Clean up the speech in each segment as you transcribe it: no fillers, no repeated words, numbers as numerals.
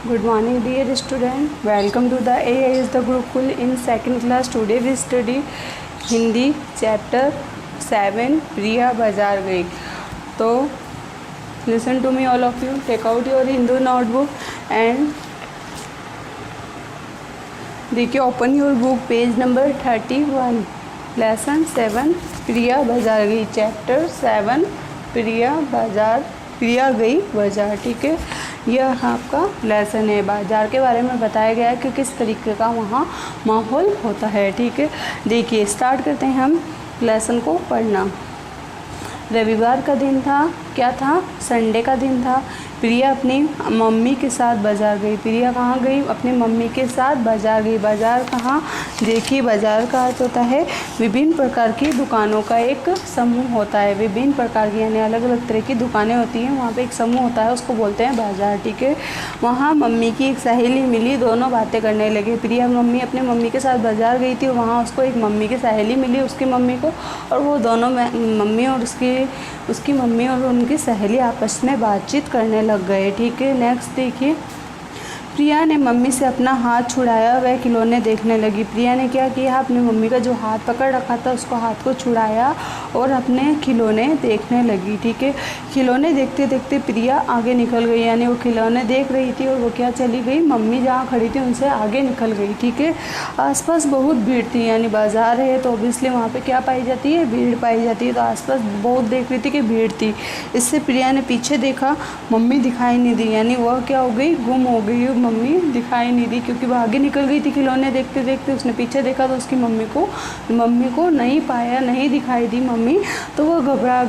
Good morning, dear student. Welcome to the AIS the Gurukul in second class. Today we study Hindi chapter 7. Priya बाजार गई. तो listen to me, all of you. Take out your Hindu notebook and देखिए, open your book page number 31. Lesson 7. प्रिया बाजार गई. Chapter 7. प्रिया गई बाजार. ठीक है, यह आपका लेसन है. बाज़ार के बारे में बताया गया है कि किस तरीके का वहाँ माहौल होता है. ठीक है, देखिए स्टार्ट करते हैं हम लेसन को पढ़ना. रविवार का दिन था. क्या था? संडे का दिन था. प्रिया अपनी मम्मी के साथ बाज़ार गई. प्रिया कहाँ गई? अपनी मम्मी के साथ बाज़ार गई. बाज़ार कहाँ? देखिए, बाज़ार का अर्थ होता है विभिन्न प्रकार की दुकानों का एक समूह होता है. विभिन्न प्रकार की यानी अलग अलग तरह की दुकानें होती हैं, वहाँ पे एक समूह होता है, उसको बोलते हैं बाज़ार. ठीक है, वहाँ मम्मी की एक सहेली मिली. दोनों बातें करने लगे. प्रिया अपने मम्मी के साथ बाज़ार गई थी. वहाँ उसको एक मम्मी की सहेली मिली, उसकी मम्मी को, और वो दोनों मम्मी और उसकी मम्मी और उनकी सहेली आपस में बातचीत करने लग गए. ठीक है, नेक्स्ट देखिए. प्रिया ने मम्मी से अपना हाथ छुड़ाया. वह खिलौने देखने लगी. प्रिया ने क्या किया? अपनी मम्मी का जो हाथ पकड़ रखा था उसको हाथ को छुड़ाया और अपने खिलौने देखने लगी. ठीक है, खिलौने देखते देखते प्रिया आगे निकल गई. यानी वो खिलौने देख रही थी और वो क्या चली गई? मम्मी जहाँ खड़ी थी उनसे आगे निकल गई. ठीक है, आसपास बहुत भीड़ थी. यानी बाज़ार है तो ऑब्वियसली वहाँ पे क्या पाई जाती है? भीड़ पाई जाती है. तो आसपास बहुत देख रही थी कि भीड़ थी. इससे प्रिया ने पीछे देखा, मम्मी दिखाई नहीं दी. यानी वह क्या हो गई? गुम हो गई. मम्मी दिखाई नहीं दी क्योंकि वह आगे निकल गई थी खिलौने देखते देखते. उसने पीछे देखा तो उसकी मम्मी को नहीं पाया, नहीं दिखाई दी मम्मी. तो वह घबरा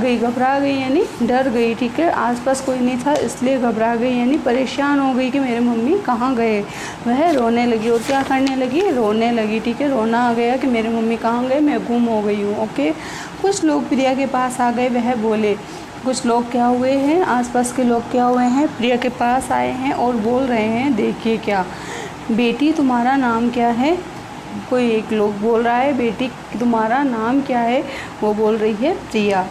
गई यानी डर गई. ठीक है, आसपास कोई नहीं था इसलिए घबरा गई यानी परेशान हो गई कि मेरे मम्मी कहाँ गए. वह रोने लगी. और क्या करने लगी? रोने लगी. ठीक है, रोना आ गया कि मेरे मम्मी कहाँ गए, मैं गुम हो गई हूँ. ओके, कुछ लोग प्रिया के पास आ गए. वह बोले, कुछ लोग क्या हुए हैं? आसपास के लोग क्या हुए हैं? प्रिया के पास आए हैं और बोल रहे हैं, देखिए क्या, बेटी तुम्हारा नाम क्या है? कोई एक लोग बोल रहा है, बेटी तुम्हारा नाम क्या है? वो बोल रही है प्रिया.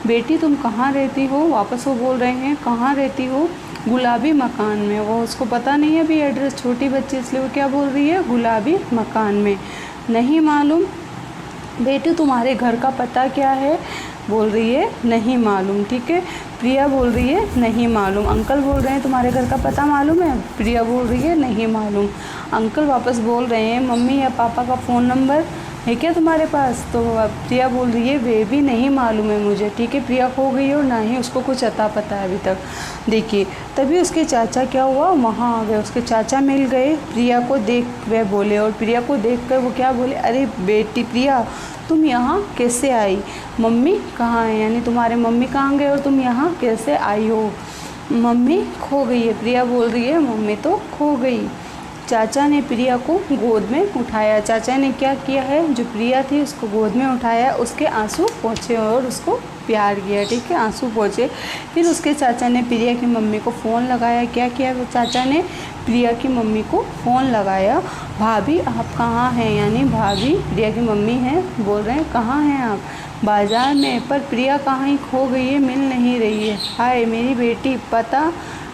बेटी तुम कहाँ रहती हो? वापस वो बोल रहे हैं, कहाँ रहती हो? गुलाबी मकान में. वो उसको पता नहीं है अभी एड्रेस, छोटी बच्ची, इसलिए वो क्या बोल रही है? गुलाबी मकान में. नहीं मालूम. बेटी तुम्हारे घर का पता क्या है? बोल रही है नहीं मालूम. ठीक है, प्रिया बोल रही है नहीं मालूम. अंकल बोल रहे हैं तुम्हारे घर का पता मालूम है? प्रिया बोल रही है नहीं मालूम. अंकल वापस बोल रहे हैं, मम्मी या पापा का फ़ोन नंबर है क्या तुम्हारे पास? तो प्रिया बोल रही है वे भी नहीं मालूम है मुझे. ठीक है, प्रिया खो गई और ना ही उसको कुछ अता पता है अभी तक. देखिए, तभी उसके चाचा क्या हुआ? वहाँ आ गए. उसके चाचा मिल गए. प्रिया को देख वह बोले, और प्रिया को देख कर वो क्या बोले? अरे बेटी प्रिया, तुम यहाँ कैसे आई? मम्मी कहाँ है? यानी तुम्हारे मम्मी कहाँ गए और तुम यहाँ कैसे आई हो? मम्मी खो गई है. प्रिया बोल रही है मम्मी तो खो गई. चाचा ने प्रिया को गोद में उठाया. चाचा ने क्या किया है? जो प्रिया थी उसको गोद में उठाया, उसके आंसू पोंछे और उसको प्यार किया. ठीक है, आंसू पोंछे. फिर उसके चाचा ने प्रिया की मम्मी को फ़ोन लगाया. क्या किया वो चाचा ने? प्रिया की मम्मी को फ़ोन लगाया. भाभी आप कहाँ हैं? यानी भाभी प्रिया की मम्मी हैं, बोल रहे हैं कहाँ हैं आप? बाज़ार में. पर प्रिया कहाँ ही खो गई है, मिल नहीं रही है. हाय मेरी बेटी, पता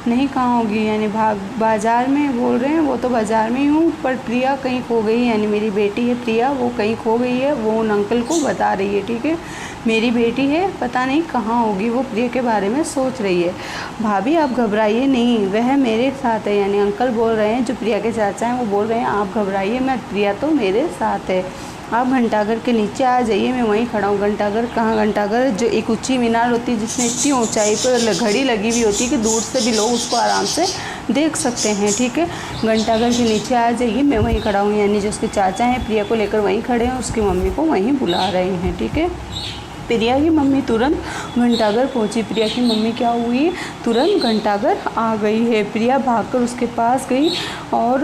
नहीं कहाँ होगी. यानी बाज़ार में बोल रहे हैं, वो तो बाज़ार में ही हूँ पर प्रिया कहीं खो गई. यानी मेरी बेटी है प्रिया, वो कहीं खो गई है. वो उन अंकल को बता रही है. ठीक है, मेरी बेटी है, पता नहीं कहाँ होगी. वो प्रिया के बारे में सोच रही है. भाभी आप घबराइए नहीं, वह मेरे साथ है. यानी अंकल बोल रहे हैं, जो प्रिया के चाचा हैं वो बोल रहे हैं आप घबराइए मत, प्रिया तो मेरे साथ है. आप घंटाघर के नीचे आ जाइए, मैं वहीं खड़ा हूँ. घंटाघर कहाँ? घंटाघर जो एक ऊंची मीनार होती है जिसमें इतनी ऊंचाई पर घड़ी लगी हुई होती है कि दूर से भी लोग उसको आराम से देख सकते हैं. ठीक है, घंटाघर के नीचे आ जाइए, मैं वहीं खड़ा हूँ. यानी जो उसके चाचा हैं प्रिया को लेकर वहीं खड़े हैं, उसकी मम्मी को वहीं बुला रहे हैं. ठीक है, प्रिया की मम्मी तुरंत घंटाघर पहुंची. प्रिया की मम्मी क्या हुई? तुरंत घंटाघर आ गई है. प्रिया भागकर उसके पास गई और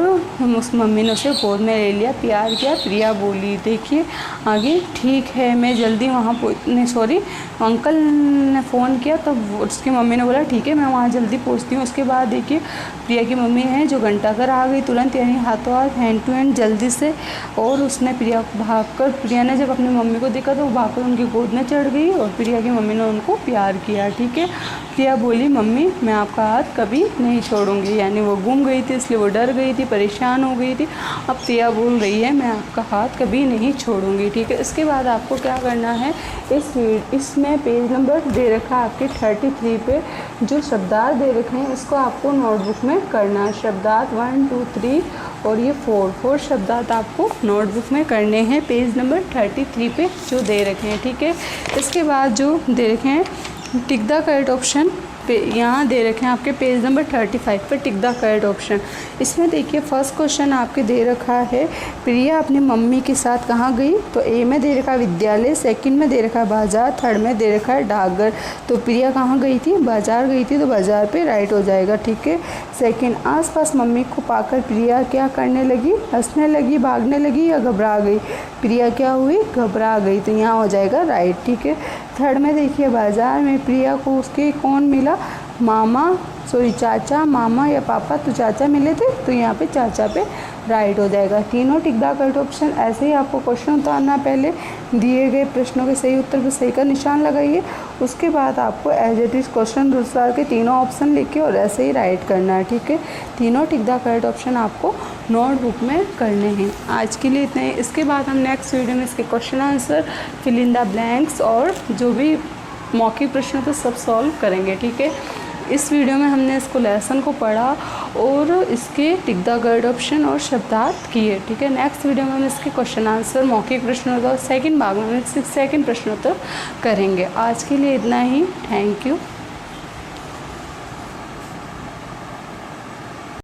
उस मम्मी ने उसे गोद में ले लिया, प्यार किया। प्रिया बोली, देखिए आगे, ठीक है मैं जल्दी वहाँ सॉरी अंकल ने फ़ोन किया तो उसकी मम्मी ने बोला ठीक है मैं वहाँ जल्दी पहुँचती हूँ। उसके बाद देखिए प्रिया की मम्मी है जो घंटा घर आ गई तुरंत, यानी हाथों हाथ हैंड टू हैंड जल्दी से, और उसने प्रिया को भागकर, प्रिया ने जब अपनी मम्मी को देखा तो वो भागकर उनकी गोद में चढ़ गई और प्रिया की मम्मी ने उनको प्यार किया। ठीक है, प्रिया बोली मम्मी मैं आपका हाथ कभी नहीं छोड़ूंगी, यानी वो गुम गई थी इसलिए वो डर गई थी, परेशान हो गई थी। अब प्रिया बोल रही है मैं आपका हाथ कभी नहीं छोड़ूंगी। ठीक है, इसके बाद आपको क्या करना है, इसमें पेज नंबर दे रखा है आपके 33 पे, जो शब्दार्थ दे रखे हैं इसको आपको नोटबुक में करना है। शब्दार्थ 1 2 3 और ये 4 शब्दार्थ आपको नोटबुक में करने हैं पेज नंबर 33 पे जो दे रखे हैं। ठीक है, इसके बाद जो दे रखे हैं टिक द करेक्ट ऑप्शन पे, यहाँ दे रखे हैं आपके पेज नंबर 35 पर टिक द करेक्ट ऑप्शन। इसमें देखिए फर्स्ट क्वेश्चन आपके दे रखा है प्रिया अपनी मम्मी के साथ कहाँ गई, तो ए में दे रखा है विद्यालय, सेकंड में दे रखा है बाजार, थर्ड में दे रखा है डाकघर। तो प्रिया कहाँ गई थी, बाजार गई थी, तो बाजार पे राइट हो जाएगा। ठीक है, सेकंड, आसपास मम्मी को पाकर प्रिया क्या करने लगी, हंसने लगी, भागने लगी या घबरा गई। प्रिया क्या हुई, घबरा गई, तो यहाँ हो जाएगा राइट। ठीक है, थर्ड में देखिए बाजार में प्रिया को उसके कौन मिला, मामा सॉरी चाचा, मामा या पापा, तो चाचा मिले थे, तो यहाँ पे चाचा पे राइट हो जाएगा। तीनों टिक द करेक्ट ऑप्शन। ऐसे ही आपको क्वेश्चन उतारना, पहले दिए गए प्रश्नों के सही उत्तर पर सही का निशान लगाइए, उसके बाद आपको एज इट इज़ क्वेश्चन दूसरा के तीनों ऑप्शन लिखे और ऐसे ही राइट करना है। ठीक है, तीनों टिक द करेक्ट ऑप्शन आपको नोटबुक में करने हैं। आज के लिए इतना ही। इसके बाद हम नेक्स्ट वीडियो में इसके question answer, fill in the blanks और जो भी मौखिक प्रश्न तो सब सॉल्व करेंगे। ठीक है, इस वीडियो में हमने इसको लेसन को पढ़ा और इसके टिक द करेक्ट ऑप्शन और शब्दार्थ किए। ठीक है, नेक्स्ट वीडियो में हम इसके क्वेश्चन आंसर, मौखिक प्रश्नोत्तर, सेकंड भाग में सेकंड प्रश्नोत्तर करेंगे। आज के लिए इतना ही। Thank you.